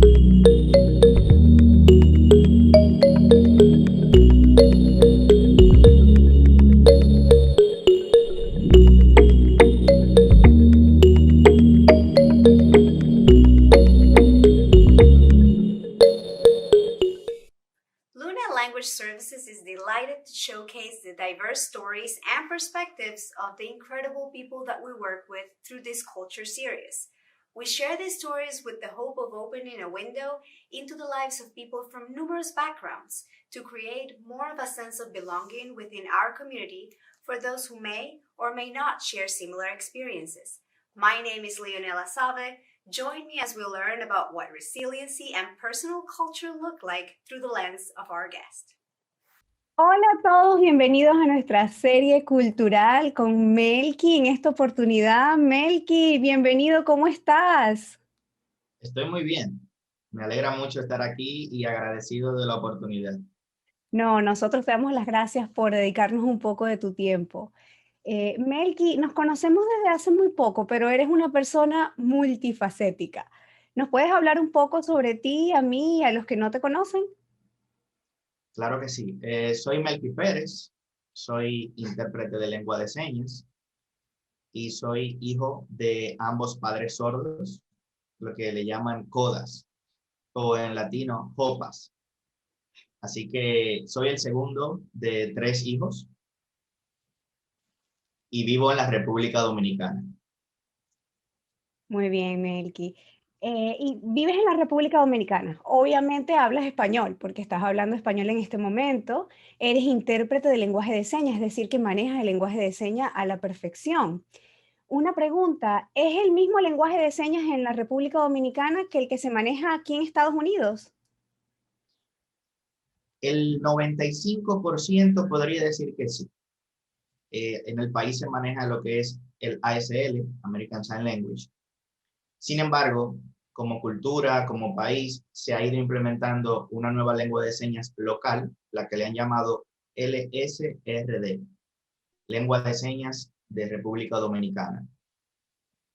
Luna Language Services is delighted to showcase the diverse stories and perspectives of the incredible people that we work with through this culture series. We share these stories with the hope of opening a window into the lives of people from numerous backgrounds to create more of a sense of belonging within our community for those who may or may not share similar experiences. My name is Leonela Save. Join me as we learn about what resiliency and personal culture look like through the lens of our guest. Hola a todos, bienvenidos a nuestra serie cultural con Melqui. En esta oportunidad, Melqui, bienvenido, ¿cómo estás? Estoy muy bien. Me alegra mucho estar aquí y agradecido de la oportunidad. No, nosotros te damos las gracias por dedicarnos un poco de tu tiempo. Melqui, nos conocemos desde hace muy poco, pero eres una persona multifacética. ¿Nos puedes hablar un poco sobre ti, a mí y a los que no te conocen? Claro que sí. Soy Melqui Pérez, soy intérprete de lengua de señas y soy hijo de ambos padres sordos, lo que le llaman codas o en latino jopas. Así que soy el segundo de 3 hijos y vivo en la República Dominicana. Muy bien, Melqui. Y vives en la República Dominicana. Obviamente hablas español, porque estás hablando español en este momento. Eres intérprete de lenguaje de señas, es decir, que manejas el lenguaje de señas a la perfección. Una pregunta, ¿es el mismo lenguaje de señas en la República Dominicana que el que se maneja aquí en Estados Unidos? El 95% podría decir que sí. En el país se maneja lo que es el ASL, American Sign Language. Sin embargo, como cultura, como país, se ha ido implementando una nueva lengua de señas local, la que le han llamado LSRD, Lengua de Señas de República Dominicana.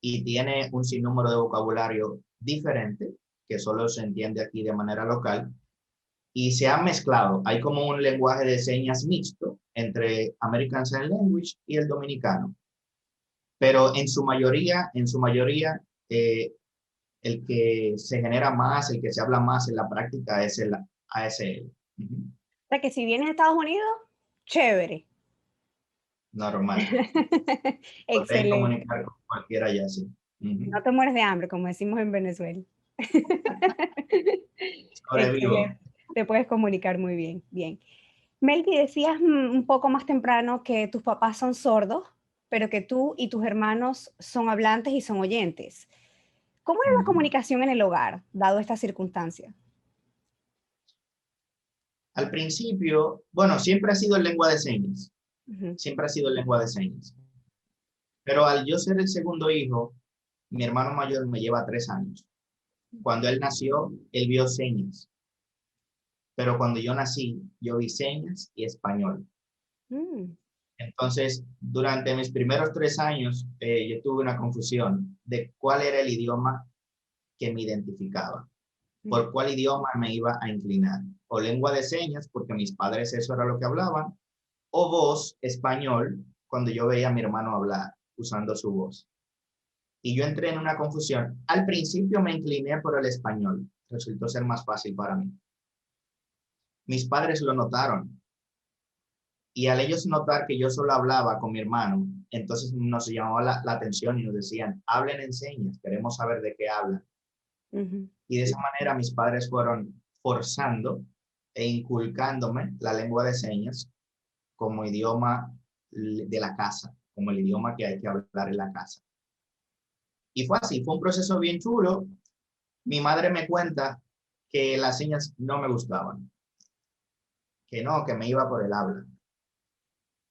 Y tiene un sinnúmero de vocabulario diferente, que solo se entiende aquí de manera local, y se han mezclado. Hay como un lenguaje de señas mixto entre American Sign Language y el dominicano. Pero en su mayoría, el que se genera más, el que se habla más en la práctica es el ASL. O sea, que si vienes a Estados Unidos, chévere. Normal. Poder Excelente. comunicar con cualquiera allá, sí. No te mueres de hambre, como decimos en Venezuela. Sobrevivo. Excelente. Te puedes comunicar muy bien. Bien. Melqui, decías un poco más temprano que tus papás son sordos, pero que tú y tus hermanos son hablantes y son oyentes. ¿Cómo era la comunicación en el hogar, dado esta circunstancia? Al principio, bueno, siempre ha sido en lengua de señas. Ujú. Siempre ha sido en lengua de señas. Pero al yo ser el segundo hijo, mi hermano mayor me lleva 3 años. Cuando él nació, él vio señas. Pero cuando yo nací, yo vi señas y español. Mm, Entonces, durante mis primeros 3 años, yo tuve una confusión de cuál era el idioma que me identificaba, mm. por cuál idioma me iba a inclinar. O lengua de señas, porque mis padres eso era lo que hablaban, o voz, español, cuando yo veía a mi hermano hablar usando su voz. Y yo entré en una confusión. Al principio me incliné por el español, resultó ser más fácil para mí. Mis padres lo notaron. Y al ellos notar que yo solo hablaba con mi hermano, entonces nos llamaba la atención y nos decían, hablen en señas, queremos saber de qué hablan. Ujú. Y de esa manera mis padres fueron forzando e inculcándome la lengua de señas como idioma de la casa, como el idioma que hay que hablar en la casa. Y fue así, fue un proceso bien chulo. Mi madre me cuenta que las señas no me gustaban, que no, que me iba por el habla.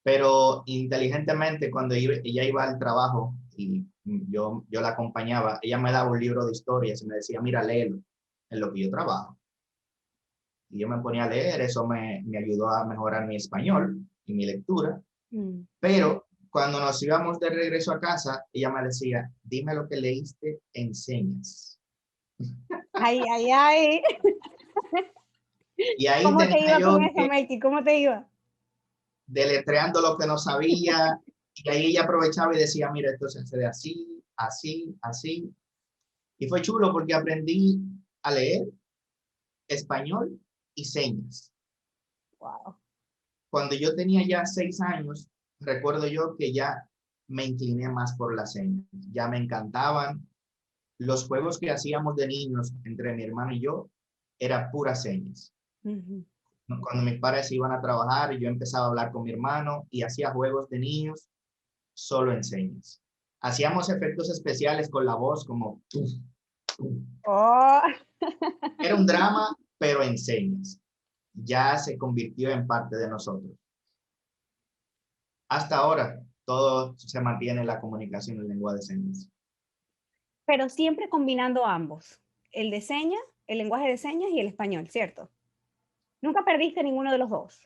Pero inteligentemente cuando ella iba al trabajo y yo la acompañaba, ella me daba un libro de historias y me decía, mira, léelo en lo que yo trabajo. Y yo me ponía a leer, eso me ayudó a mejorar mi español y mi lectura. Mm. Pero cuando nos íbamos de regreso a casa, ella me decía, dime lo que leíste en señas. Ay, ay, ay. Y ahí ¿Cómo te tenía iba con yo eso, Melqui? ¿Cómo te iba? deletreando lo que no sabía, y ahí ella aprovechaba y decía, mira, esto se hace de así, así, así. Y fue chulo porque aprendí a leer español y señas. Wow. Cuando yo tenía ya 6 años, recuerdo yo que ya me incliné más por las señas. Ya me encantaban. Los juegos que hacíamos de niños entre mi hermano y yo era puras señas. Ujú. Cuando mis padres iban a trabajar, yo empezaba a hablar con mi hermano y hacía juegos de niños solo en señas. Hacíamos efectos especiales con la voz como... Oh, Era un drama, pero en señas. Ya se convirtió en parte de nosotros. Hasta ahora, todo se mantiene la comunicación en lengua de señas. pero siempre combinando ambos, el de señas, el lenguaje de señas y el español, ¿cierto? Nunca perdiste ninguno de los dos.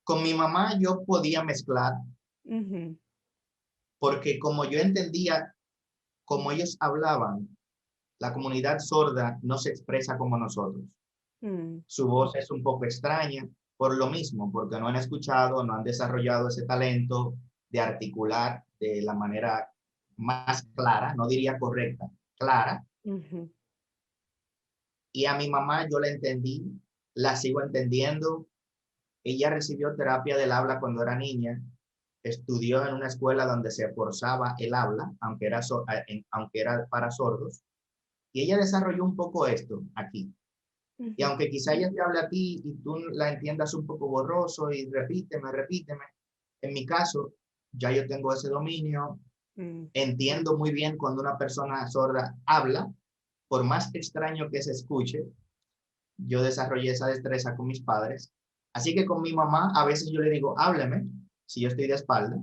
Con mi mamá yo podía mezclar Ujú. porque como yo entendía cómo ellos hablaban, la comunidad sorda no se expresa como nosotros. Mm, Su voz es un poco extraña por lo mismo, porque no han escuchado, no han desarrollado ese talento de articular de la manera más clara, no diría correcta, clara. ujú. Y a mi mamá yo la entendí, la sigo entendiendo. Ella recibió terapia del habla cuando era niña, estudió en una escuela donde se forzaba el habla, aunque era para sordos, y ella desarrolló un poco esto aquí. Y Ujú. aunque quizá ella te hable a ti y tú la entiendas un poco borroso y repíteme, repíteme, en mi caso, ya yo tengo ese dominio, Mm, entiendo muy bien cuando una persona sorda habla, por más extraño que se escuche, yo desarrollé esa destreza con mis padres. Así que con mi mamá, a veces yo le digo, hábleme, si yo estoy de espalda,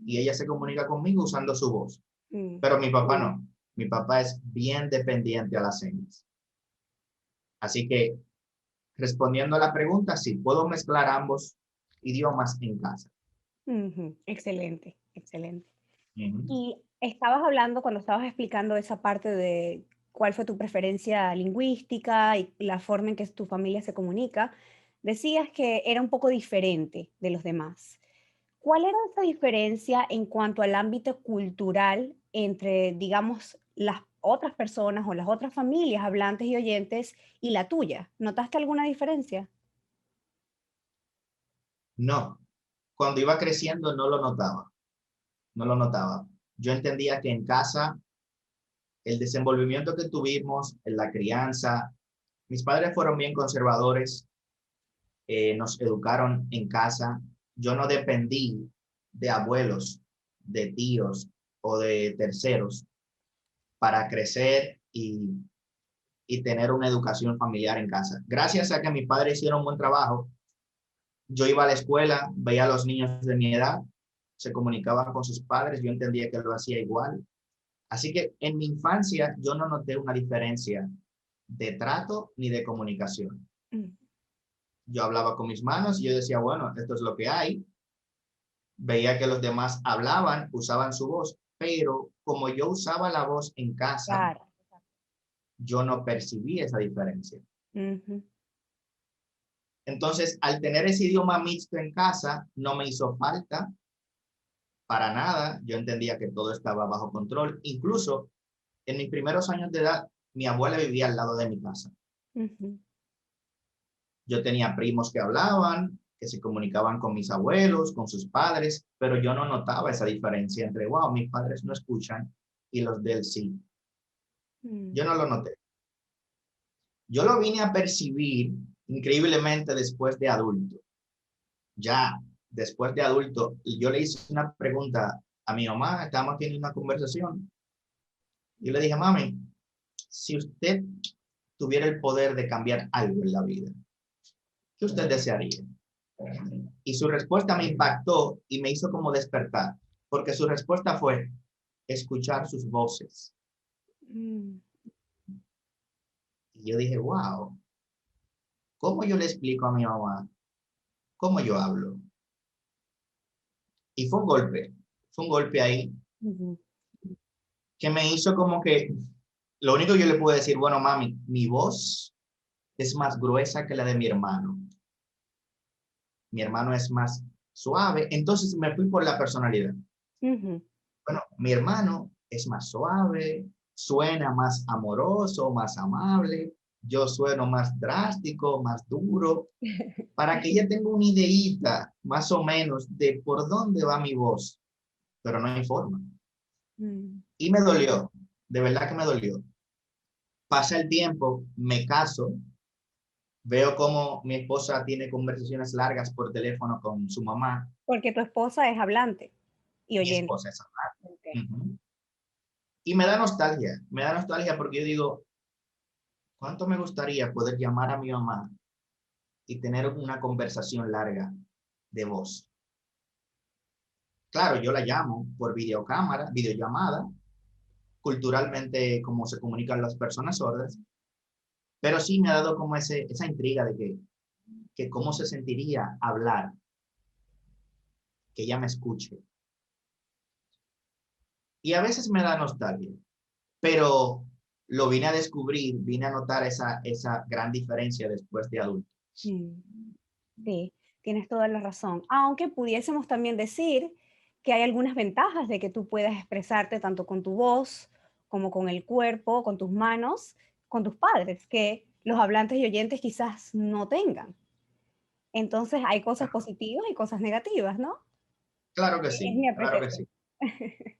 y ella se comunica conmigo usando su voz. mm. Pero mi papá no. Mi papá es bien dependiente a las señas. Así que respondiendo a la pregunta, sí, puedo mezclar ambos idiomas en casa. Ujú. Excelente, excelente. Ujú. Y estabas hablando, cuando estabas explicando esa parte de cuál fue tu preferencia lingüística y la forma en que tu familia se comunica, decías que era un poco diferente de los demás. ¿Cuál era esa diferencia en cuanto al ámbito cultural entre, digamos, las otras personas o las otras familias hablantes y oyentes y la tuya? ¿Notaste alguna diferencia? No, cuando iba creciendo no lo notaba, no lo notaba. Yo entendía que en casa el desenvolvimiento que tuvimos, en la crianza, mis padres fueron bien conservadores, nos educaron en casa. Yo no dependí de abuelos, de tíos o de terceros para crecer y tener una educación familiar en casa. Gracias a que mis padres hicieron un buen trabajo, yo iba a la escuela, veía a los niños de mi edad, se comunicaban con sus padres, yo entendía que lo hacía igual. Así que en mi infancia yo no noté una diferencia de trato ni de comunicación. Mm, Yo hablaba con mis manos y yo decía, bueno, esto es lo que hay. Veía que los demás hablaban, usaban su voz, pero como yo usaba la voz en casa, claro. yo no percibí esa diferencia. Ujú. Entonces, al tener ese idioma mixto en casa, no me hizo falta para nada. Yo entendía que todo estaba bajo control. Incluso en mis primeros años de edad, mi abuela vivía al lado de mi casa. Ujú. Yo tenía primos que hablaban, que se comunicaban con mis abuelos, con sus padres, pero yo no notaba esa diferencia entre, wow, mis padres no escuchan y los de él sí. Mm, Yo no lo noté. Yo lo vine a percibir increíblemente después de adulto. Ya después de adulto, yo le hice una pregunta a mi mamá, estábamos teniendo una conversación. Yo le dije, mami, si usted tuviera el poder de cambiar algo en la vida, ¿qué usted desearía? Y su respuesta me impactó y me hizo como despertar, porque su respuesta fue escuchar sus voces. mm, Y yo dije, wow, ¿cómo yo le explico a mi mamá cómo yo hablo? Y fue un golpe ahí ujú. que me hizo como que lo único que yo le puedo decir, bueno, mami, mi voz es más gruesa que la de mi hermano. Mi hermano es más suave. Entonces me fui por la personalidad. Ujú. Bueno, mi hermano es más suave, suena más amoroso, más amable. Yo sueno más drástico, más duro, para que ella tenga una ideita más o menos de por dónde va mi voz, pero no hay forma. Mm. Y me dolió, de verdad que me dolió. Pasa el tiempo, me caso, veo cómo mi esposa tiene conversaciones largas por teléfono con su mamá, Porque tu esposa es hablante y mi oyente. esposa es Ok. hablante. Ujú. Y me da nostalgia porque yo digo, ¿cuánto me gustaría poder llamar a mi mamá y tener una conversación larga de voz? Claro, yo la llamo por videocámara, videollamada, culturalmente como se comunican las personas sordas, pero sí me ha dado como esa intriga de que cómo se sentiría hablar, que ella me escuche. Y a veces me da nostalgia, pero lo vine a descubrir, vine a notar esa gran diferencia después de adulto. Mm. Sí, tienes toda la razón. Aunque pudiésemos también decir que hay algunas ventajas de que tú puedas expresarte tanto con tu voz como con el cuerpo, con tus manos, con tus padres, que los hablantes y oyentes quizás no tengan. Entonces hay cosas positivas y cosas negativas, ¿no? Claro que Es sí, mi claro que sí. apreciación.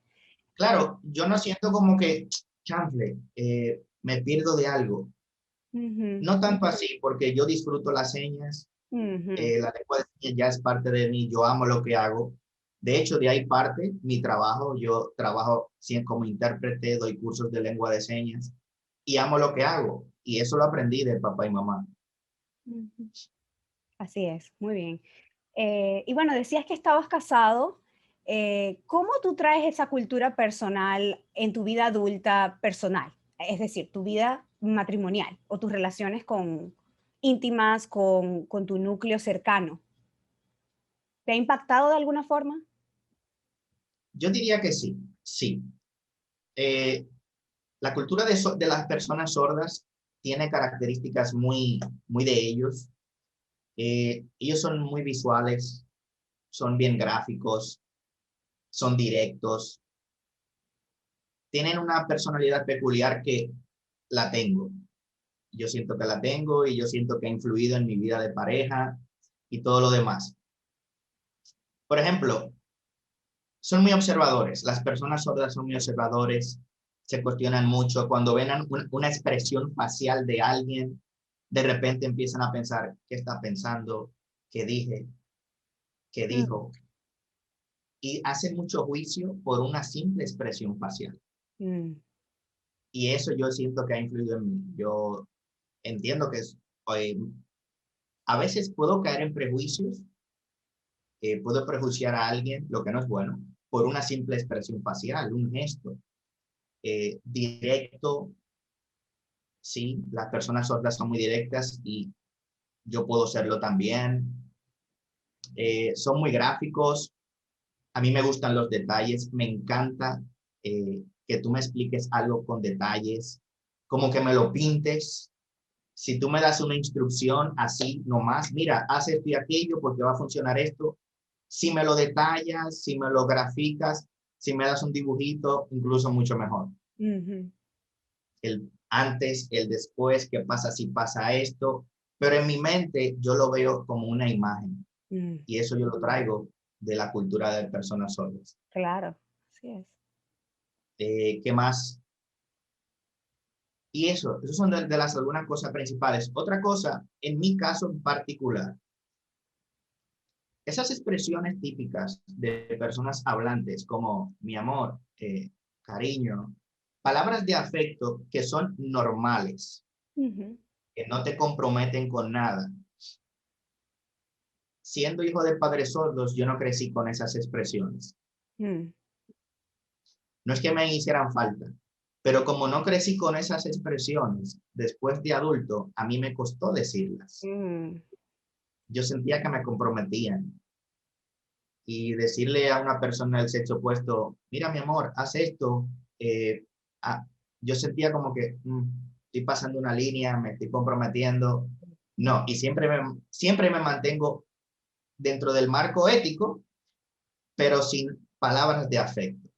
Claro, yo no siento como que, chanfle, me pierdo de algo. Ujú, No tanto así, porque yo disfruto las señas, ujú, la lengua de señas ya es parte de mí, yo amo lo que hago. De hecho, de ahí parte mi trabajo. Yo trabajo como intérprete, doy cursos de lengua de señas y amo lo que hago. Y eso lo aprendí de papá y mamá. ujú. Así es, muy bien. Y bueno, decías que estabas casado. ¿Cómo tú traes esa cultura personal en tu vida adulta personal? Es decir, tu vida matrimonial o tus relaciones íntimas con tu núcleo cercano. ¿Te ha impactado de alguna forma? Yo diría que sí, sí. Eh, la cultura de las personas sordas tiene características muy de ellos. Ellos son muy visuales, son bien gráficos, son directos, tienen una personalidad peculiar que la tengo. Yo siento que la tengo y yo siento que ha influido en mi vida de pareja y todo lo demás. Por ejemplo, son muy observadores. Las personas sordas son muy observadores, se cuestionan mucho. Cuando ven una expresión facial de alguien, de repente empiezan a pensar, ¿qué está pensando? ¿Qué dije? ¿Qué Mm, dijo? Y hacen mucho juicio por una simple expresión facial. mm, Y eso yo siento que ha influido en mí. Yo entiendo que eh, a veces puedo caer en prejuicios, puedo prejuiciar a alguien, lo que no es bueno, por una simple expresión facial, un gesto directo. Sí, las personas sordas son muy directas y yo puedo serlo también. Son muy gráficos. A mí me gustan los detalles. Me encanta que tú me expliques algo con detalles, como que me lo pintes. Si tú me das una instrucción así nomás, mira, haz esto y aquello porque va a funcionar esto. Si me lo detallas, si me lo graficas, si me das un dibujito, incluso mucho mejor. ujú, El antes, el después, qué pasa si pasa esto, pero en mi mente yo lo veo como una imagen mm, y eso yo lo traigo de la cultura de personas sordas. claro, así es. ¿Qué más? Y eso son de las algunas cosas principales. Otra cosa, en mi caso en particular, esas expresiones típicas de personas hablantes como mi amor, cariño, palabras de afecto que son normales, Ujú, que no te comprometen con nada. Siendo hijo de padres sordos, yo no crecí con esas expresiones. mm, No es que me hicieran falta, pero como no crecí con esas expresiones, después de adulto, a mí me costó decirlas. mm, Yo sentía que me comprometían. Y decirle a una persona del sexo opuesto, mira mi amor, haz esto, eh, ah, yo sentía como que estoy pasando una línea, me estoy comprometiendo. No, y siempre me mantengo dentro del marco ético, pero sin palabras de afecto.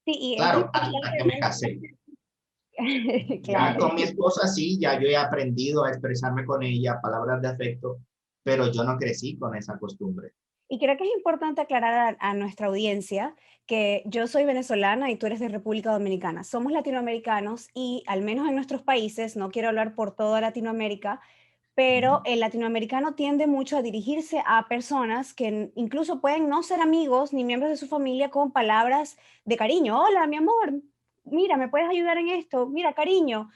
Sí, y es Claro, hasta que me casé. importante. Ya Claro. con mi esposa sí, ya yo he aprendido a expresarme con ella, palabras de afecto, pero yo no crecí con esa costumbre. Y creo que es importante aclarar a nuestra audiencia que yo soy venezolana y tú eres de República Dominicana. Somos latinoamericanos y al menos en nuestros países, no quiero hablar por toda Latinoamérica, pero el latinoamericano tiende mucho a dirigirse a personas que incluso pueden no ser amigos ni miembros de su familia con palabras de cariño. Hola, mi amor, mira, ¿me puedes ayudar en esto? Mira, cariño,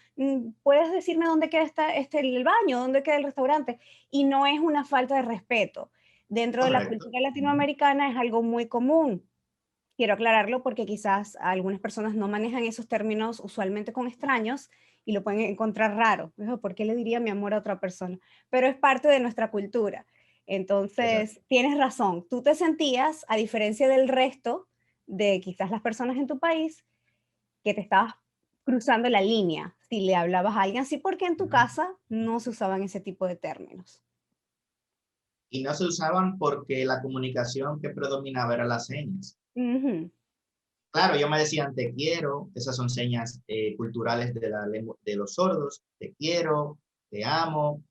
¿puedes decirme dónde queda el baño? ¿Dónde queda el restaurante? Y no es una falta de respeto. Dentro de la Correcto. cultura latinoamericana es algo muy común. Quiero aclararlo porque quizás algunas personas no manejan esos términos usualmente con extraños y lo pueden encontrar raro. Dijo, ¿por qué le diría mi amor a otra persona? Pero es parte de nuestra cultura. Exacto. Entonces, tienes razón. Tú te sentías, a diferencia del resto de quizás las personas en tu país, que te estabas cruzando la línea si le hablabas a alguien así, porque en tu casa no se usaban ese tipo de términos. Y no se usaban porque la comunicación que predominaba era las señas. Ujú. Claro, yo me decían te quiero, esas son señas culturales de la lengua de los sordos, te quiero, te amo,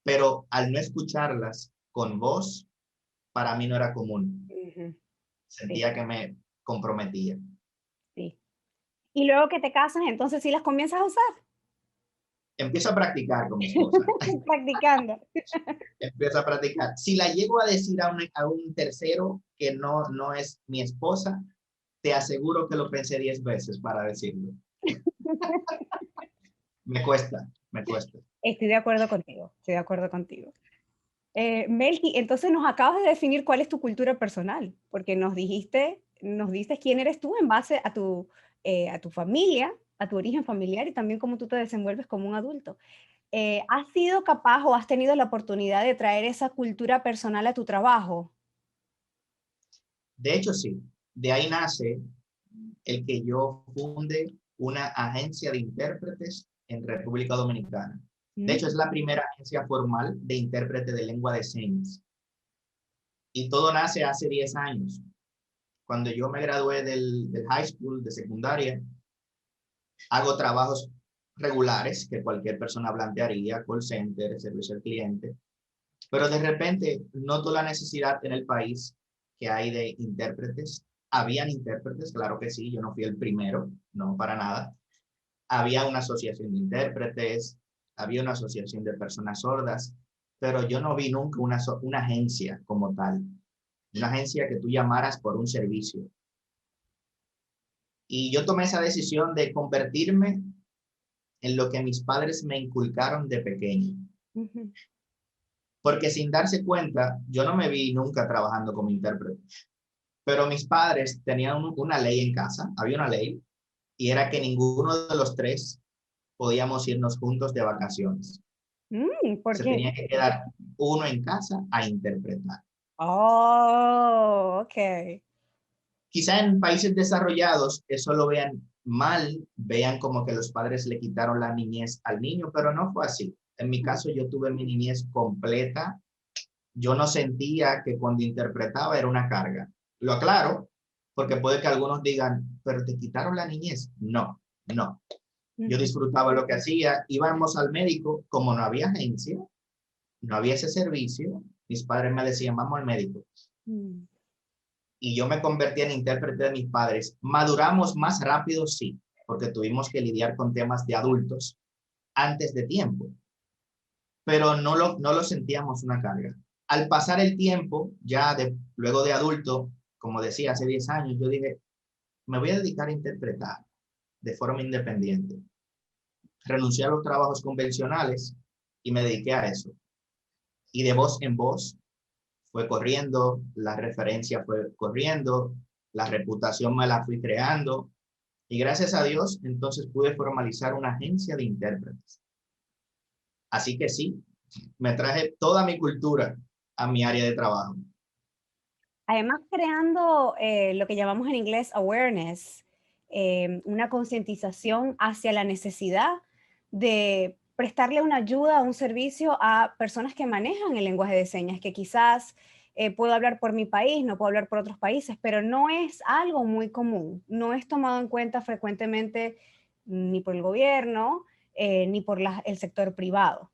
pero al no escucharlas con voz, para mí no era común. Ujú. Sí, Sentía que me comprometía. sí. Y luego que te casas, entonces sí las comienzas a usar. Empiezo a practicar con mi esposa. Practicando. Empiezo a practicar. Si la llego a decir a un tercero que no es mi esposa, te aseguro que lo pensé 10 veces para decirlo. Me cuesta, me cuesta. Estoy de acuerdo contigo, estoy de acuerdo contigo. Melqui, entonces nos acabas de definir cuál es tu cultura personal, porque nos dices quién eres tú en base a tu familia, a tu origen familiar y también cómo tú te desenvuelves como un adulto. ¿Has sido capaz o has tenido la oportunidad de traer esa cultura personal a tu trabajo? De hecho, sí. De ahí nace el que yo funde una agencia de intérpretes en República Dominicana. De hecho, es Mm, la primera agencia formal de intérprete de lengua de señas. Y todo nace hace 10 años. Cuando yo me gradué del high school, de secundaria, hago trabajos regulares que cualquier persona plantearía, call center, servicio al cliente, pero de repente noto la necesidad en el país que hay de intérpretes. Habían intérpretes, claro que sí, yo no fui el primero, no para nada. Había una asociación de intérpretes, había una asociación de personas sordas, pero yo no vi nunca una agencia como tal, una agencia que tú llamaras por un servicio. Y yo tomé esa decisión de convertirme en lo que mis padres me inculcaron de pequeño. ujú. Porque sin darse cuenta, yo no me vi nunca trabajando como intérprete. Pero mis padres tenían una ley en casa, había una ley, y era que ninguno de los tres podíamos irnos juntos de vacaciones. ¿Por Se qué? tenía que quedar uno en casa a interpretar. Oh, ok. Quizá en países desarrollados eso lo vean mal, vean como que los padres le quitaron la niñez al niño, pero no fue así. En mi caso yo tuve mi niñez completa. Yo no sentía que cuando interpretaba era una carga. Lo aclaro, porque puede que algunos digan, pero te quitaron la niñez. No, no. Yo Ujú, disfrutaba lo que hacía. Íbamos al médico, como no había agencia, no había ese servicio. Mis padres me decían, vamos al médico. mm, Y yo me convertí en intérprete de mis padres. Maduramos más rápido, sí, porque tuvimos que lidiar con temas de adultos antes de tiempo, pero no lo sentíamos una carga. Al pasar el tiempo, luego de adulto, como decía, hace 10 años, yo dije, me voy a dedicar a interpretar de forma independiente. Renuncié a los trabajos convencionales y me dediqué a eso. Y de voz en voz fue corriendo, la referencia fue corriendo, la reputación me la fui creando y gracias a Dios entonces pude formalizar una agencia de intérpretes. Así que sí, me traje toda mi cultura a mi área de trabajo. Además, creando lo que llamamos en inglés awareness, una concientización hacia la necesidad de prestarle una ayuda, un servicio a personas que manejan el lenguaje de señas, que quizás puedo hablar por mi país, no puedo hablar por otros países, pero no es algo muy común, no es tomado en cuenta frecuentemente ni por el gobierno, ni por el sector privado.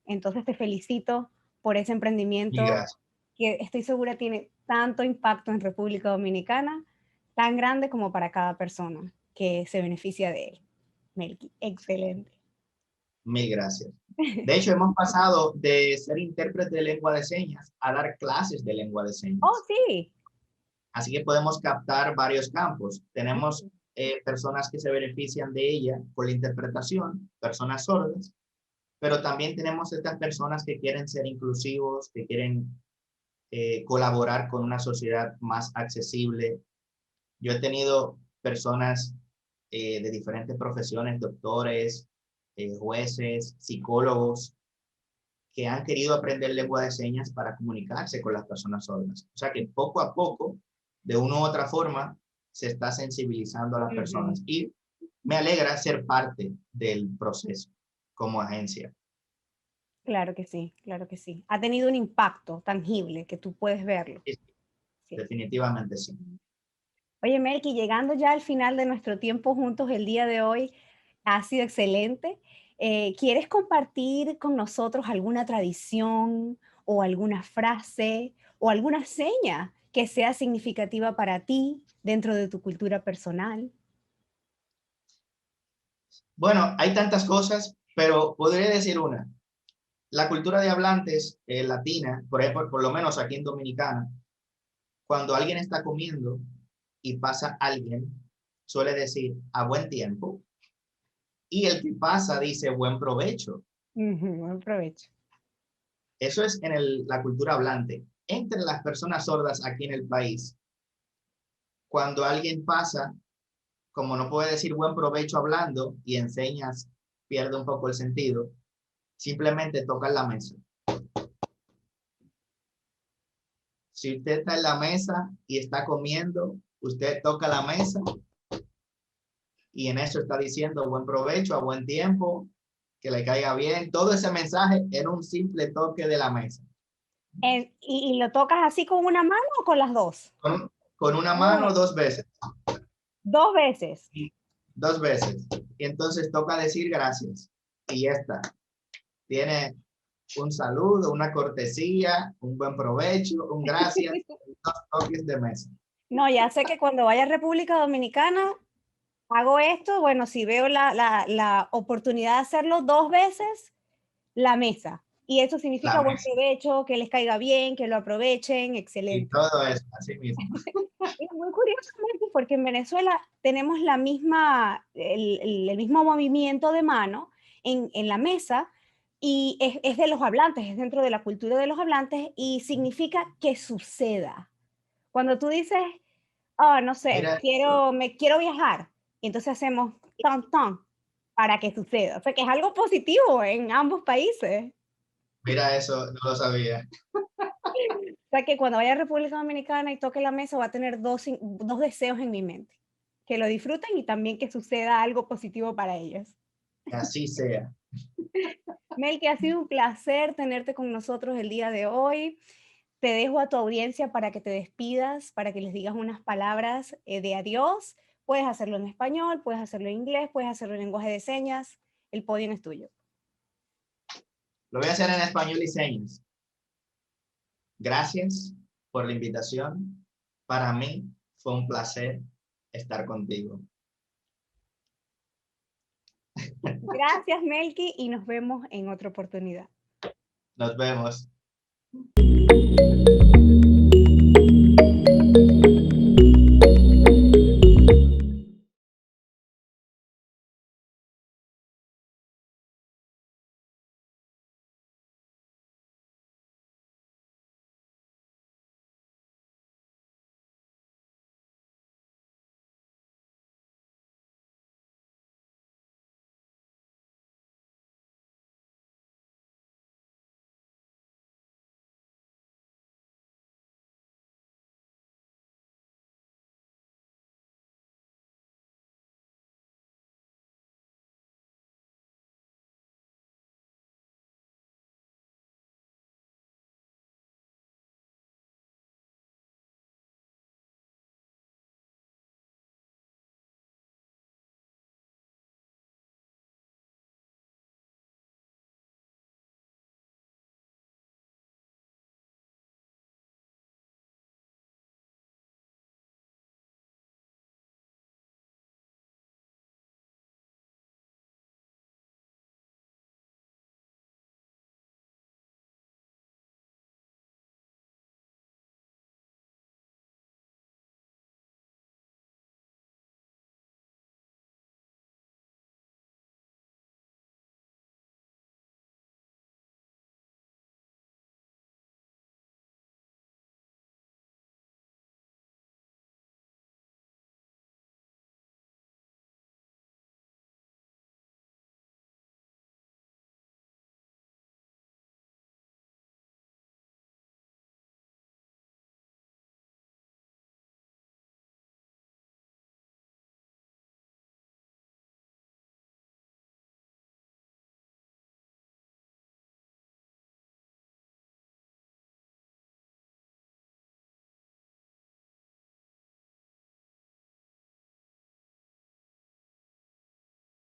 Entonces te felicito por ese Mil emprendimiento gracias. que estoy segura tiene tanto impacto en República Dominicana, tan grande como para cada persona que se beneficia de él. Melqui, excelente. Mil gracias. De hecho, hemos pasado de ser intérprete de lengua de señas a dar clases de lengua de Oh, señas. sí. Así que podemos captar varios campos. Tenemos personas que se benefician de ella por la interpretación, personas sordas, pero también tenemos estas personas que quieren ser inclusivos, que quieren colaborar con una sociedad más accesible. Yo he tenido personas de diferentes profesiones, doctores, jueces, psicólogos, que han querido aprender lengua de señas para comunicarse con las personas sordas. O sea que poco a poco, de una u otra forma, se está sensibilizando a las personas. Y me alegra ser parte del proceso como agencia. Claro que sí, claro que sí. Ha tenido un impacto tangible que tú puedes verlo. Sí, Sí. definitivamente sí. Oye, Melqui, llegando ya al final de nuestro tiempo juntos el día de hoy, ha sido excelente. ¿Quieres compartir con nosotros alguna tradición o alguna frase o alguna seña que sea significativa para ti dentro de tu cultura personal? Bueno, hay tantas cosas, pero podría decir una. La cultura de hablantes latina, por ejemplo, por lo menos aquí en Dominicana, cuando alguien está comiendo y pasa alguien, suele decir a buen tiempo, y el que pasa dice buen provecho. Buen provecho. Eso es en la cultura hablante. Entre las personas sordas aquí en el país, cuando alguien pasa, como no puede decir buen provecho hablando y enseñas, pierde un poco el sentido, simplemente toca la mesa. Si usted está en la mesa y está comiendo, usted toca la mesa y en eso está diciendo buen provecho, a buen tiempo, que le caiga bien. Todo ese mensaje era un simple toque de la mesa. ¿Y lo tocas así con una mano o con las dos? Con una mano Oh, 2 veces. 2 veces. Y 2 veces. Y entonces toca decir gracias. Y ya está. Tiene un saludo, una cortesía, un buen provecho, un gracias, 2 toques de mesa. No, ya sé que cuando vaya a República Dominicana hago esto, bueno, si veo la oportunidad de hacerlo 2 veces, la mesa. Y eso significa La buen mesa. provecho, que les caiga bien, que lo aprovechen, Y excelente. todo eso, así mismo. Es muy curiosamente porque en Venezuela tenemos la misma, el mismo movimiento de mano en la mesa y es de los hablantes, es dentro de la cultura de los hablantes y significa que suceda. Cuando tú dices, oh, no sé, Mira eso. me quiero viajar, y entonces hacemos ton, ton, para que suceda. O sea, que es algo positivo en ambos países. Mira eso, no lo sabía. O sea, que cuando vaya a República Dominicana y toque la mesa, va a tener dos deseos en mi mente. Que lo disfruten y también que suceda algo positivo para ellos. Que así sea. Mel, que ha sido un placer tenerte con nosotros el día de hoy. Te dejo a tu audiencia para que te despidas, para que les digas unas palabras de adiós. Puedes hacerlo en español, puedes hacerlo en inglés, puedes hacerlo en lenguaje de señas. El podio es tuyo. Lo voy a hacer en español y señas. Gracias por la invitación. Para mí fue un placer estar contigo. Gracias, Melqui, y nos vemos en otra oportunidad. Nos vemos.